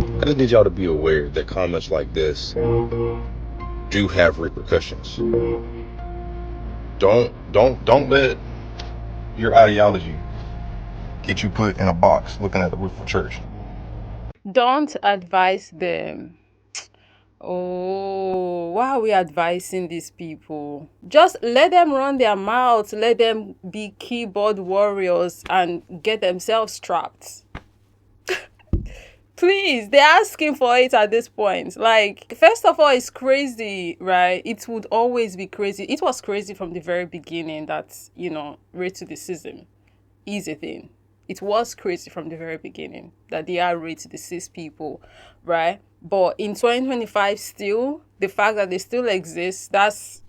I just need y'all to be aware that comments like this do have repercussions. Don't let your ideology get you put in a box looking at the roof of church. Don't advise them. Oh, why are we advising these people? Just let them run their mouths, let them be keyboard warriors and get themselves trapped. Please, they're asking for it at this point. Like, first of all, it's crazy, right? It would always be crazy. It was crazy from the very beginning that, racism is a thing. It was crazy from the very beginning that they are racist people, right? But in 2025, still, the fact that they still exist, that's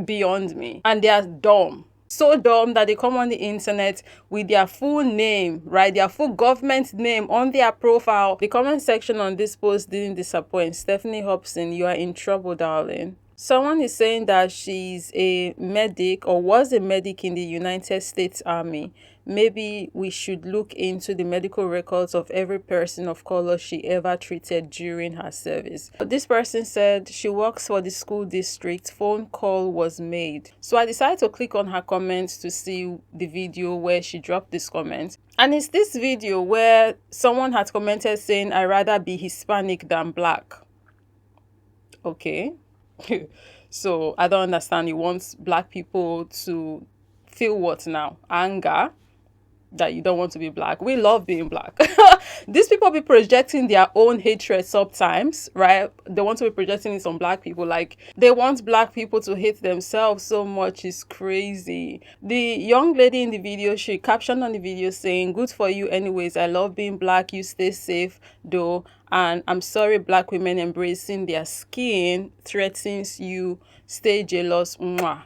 beyond me. And they are dumb. So dumb that they come on the internet with their full name, right? Their full government name on their profile. The comment section on this post didn't disappoint. Stephanie Hobson, you are in trouble, darling. Someone is saying that she's a medic or was a medic in the United States Army. Maybe we should look into the medical records of every person of color she ever treated during her service. This person said she works for the school district. Phone call was made. So I decided to click on her comments to see the video where she dropped this comment. And it's this video where someone had commented saying, "I'd rather be Hispanic than black." Okay. So I don't understand. You want black people to feel what now? Anger that you don't want to be black. We love being black. These people be projecting their own hatred sometimes, right? They want to be projecting it on black people. Like, they want black people to hate themselves so much. It's crazy. The young lady in the video, she captioned on the video saying, "Good for you anyways. I love being black. You stay safe though. And I'm sorry black women embracing their skin threatens you. Stay jealous." Mwah.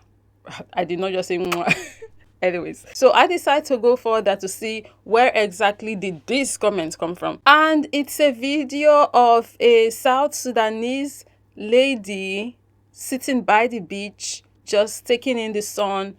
I did not just say mwah. Anyways, so I decided to go further to see where exactly did this comment come from. And it's a video of a South Sudanese lady sitting by the beach, just taking in the sun,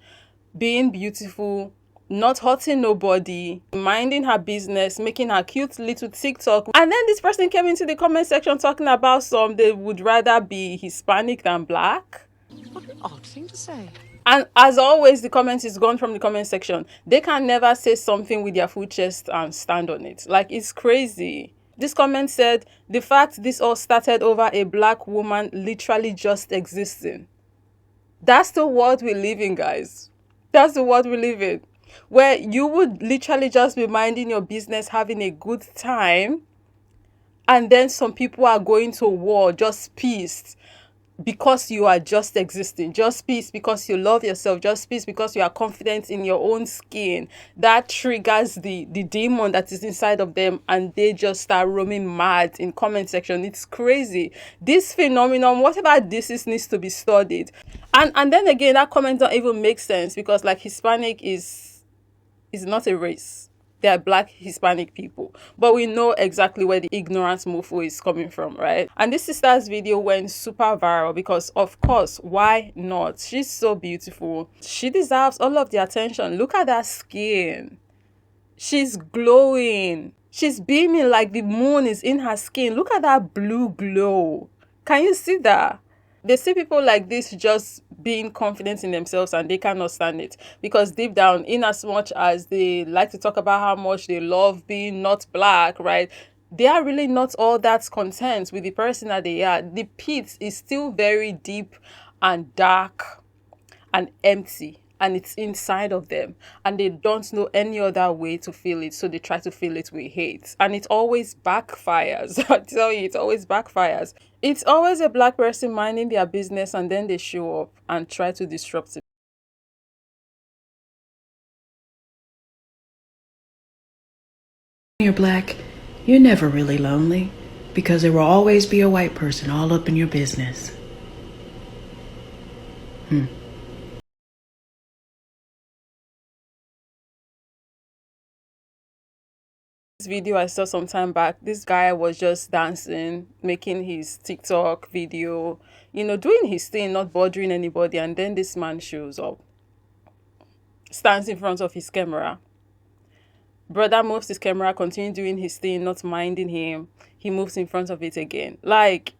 being beautiful, not hurting nobody, minding her business, making her cute little TikTok. And then this person came into the comment section talking about they would rather be Hispanic than black. What an odd thing to say. And as always, the comment is gone from the comment section. They can never say something with their full chest and stand on it. Like, it's crazy. This comment said, "The fact this all started over a black woman literally just existing." That's the world we live in, guys. That's the world we live in. Where you would literally just be minding your business, having a good time. And then some people are going to war, just pissed. Because you are just existing, just peace because you love yourself, just peace because you are confident in your own skin. That triggers the demon that is inside of them, and they just start roaming mad in comment section. It's crazy. This phenomenon, whatever this is, needs to be studied. And then again, that comment don't even make sense because, like, Hispanic is not a race. They are black Hispanic people. But we know exactly where the ignorance mofo is coming from, right? And this sister's video went super viral because, of course, why not? She's so beautiful. She deserves all of the attention. Look at that skin. She's glowing. She's beaming like the moon is in her skin. Look at that blue glow. Can you see that? They see people like this just being confident in themselves and they cannot stand it because deep down, in as much as they like to talk about how much they love being not black, right? They are really not all that content with the person that they are. The pit is still very deep and dark and empty, and it's inside of them, and they don't know any other way to feel it, so they try to feel it with hate, and it always backfires. I tell you, it always backfires. It's always a black person minding their business, and then they show up and try to disrupt it. When you're black, you're never really lonely because there will always be a white person all up in your business. This video I saw some time back, this guy was just dancing, making his TikTok video, doing his thing, not bothering anybody, and then this man shows up, stands in front of his camera. Brother moves his camera, continue doing his thing, not minding him. He moves in front of it again. Like,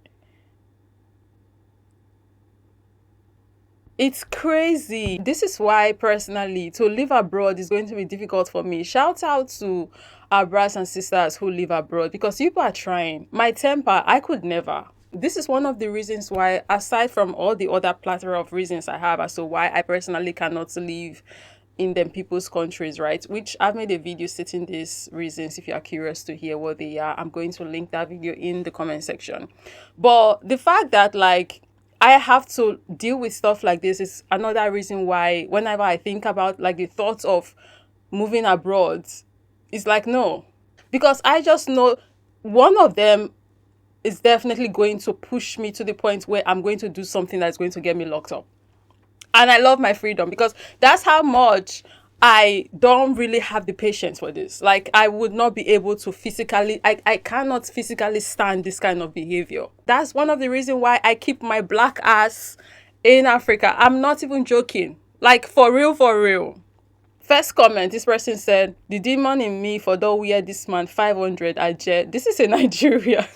it's crazy. This is why, personally, to live abroad is going to be difficult for me. Shout out to our brothers and sisters who live abroad, because people are trying. My temper, I could never. This is one of the reasons why, aside from all the other plethora of reasons I have as to why I personally cannot live in them people's countries, right? Which I've made a video stating these reasons. If you are curious to hear what they are, I'm going to link that video in the comment section. But the fact that, like, I have to deal with stuff like this is another reason why whenever I think about, like, the thoughts of moving abroad, it's like, no. Because I just know one of them is definitely going to push me to the point where I'm going to do something that's going to get me locked up. And I love my freedom, because that's how much I don't really have the patience for this. Like, I would not be able to physically, I cannot physically stand this kind of behavior. That's one of the reasons why I keep my black ass in Africa. I'm not even joking. Like, for real, for real. First comment, this person said, the demon in me for don't wear this man 500 a jet. This is in Nigeria.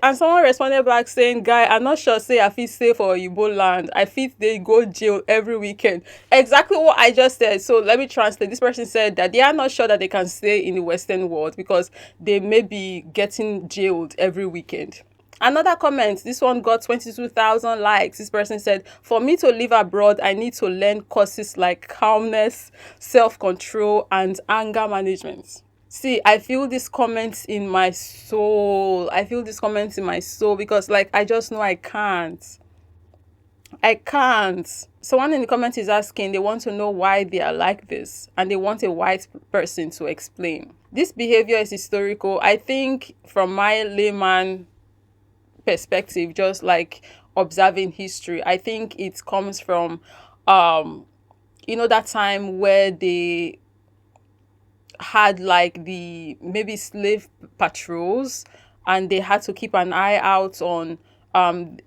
And someone responded back saying, guy, I'm not sure say I fit stay for Igbo land. I fit they go jail every weekend. Exactly what I just said. So let me translate. This person said that they are not sure that they can stay in the Western world because they may be getting jailed every weekend. Another comment, this one got 22,000 likes. This person said, for me to live abroad, I need to learn courses like calmness, self-control, and anger management. See, I feel these comments in my soul. I feel these comments in my soul because, like, I just know I can't. I can't. Someone in the comments is asking, they want to know why they are like this, and they want a white person to explain. This behavior is historical. I think from my layman perspective, just like observing history, I think it comes from, that time where they had like the maybe slave patrols, and they had to keep an eye out on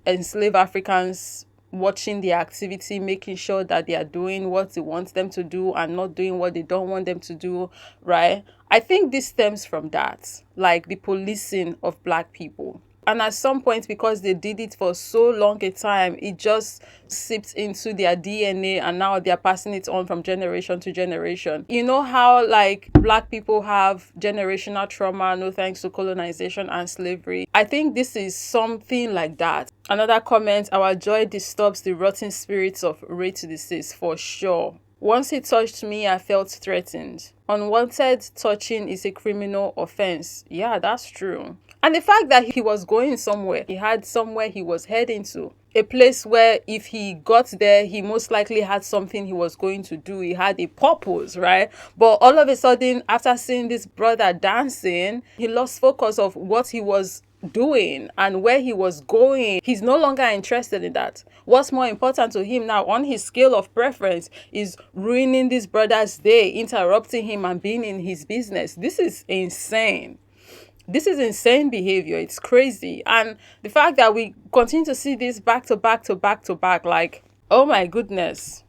enslaved Africans, watching their activity, making sure that they are doing what they want them to do and not doing what they don't want them to do, right? I think this stems from that, like the policing of black people. And at some point, because they did it for so long a time, it just seeps into their DNA, and now they're passing it on from generation to generation. You know how, like, black people have generational trauma, no thanks to colonization and slavery? I think this is something like that. Another comment, our joy disturbs the rotten spirits of racists, for sure. Once he touched me, I felt threatened. Unwanted touching is a criminal offense. Yeah, that's true. And the fact that he was going somewhere, he had somewhere he was heading to, a place where if he got there, he most likely had something he was going to do. He had a purpose, right? But all of a sudden, after seeing this brother dancing, he lost focus of what he was doing and where he was going. He's no longer interested in that. What's more important to him now on his scale of preference is ruining this brother's day, interrupting him and being in his business. This is insane. This is insane behavior. It's crazy. And the fact that we continue to see this back to back to back to back, like, oh my goodness.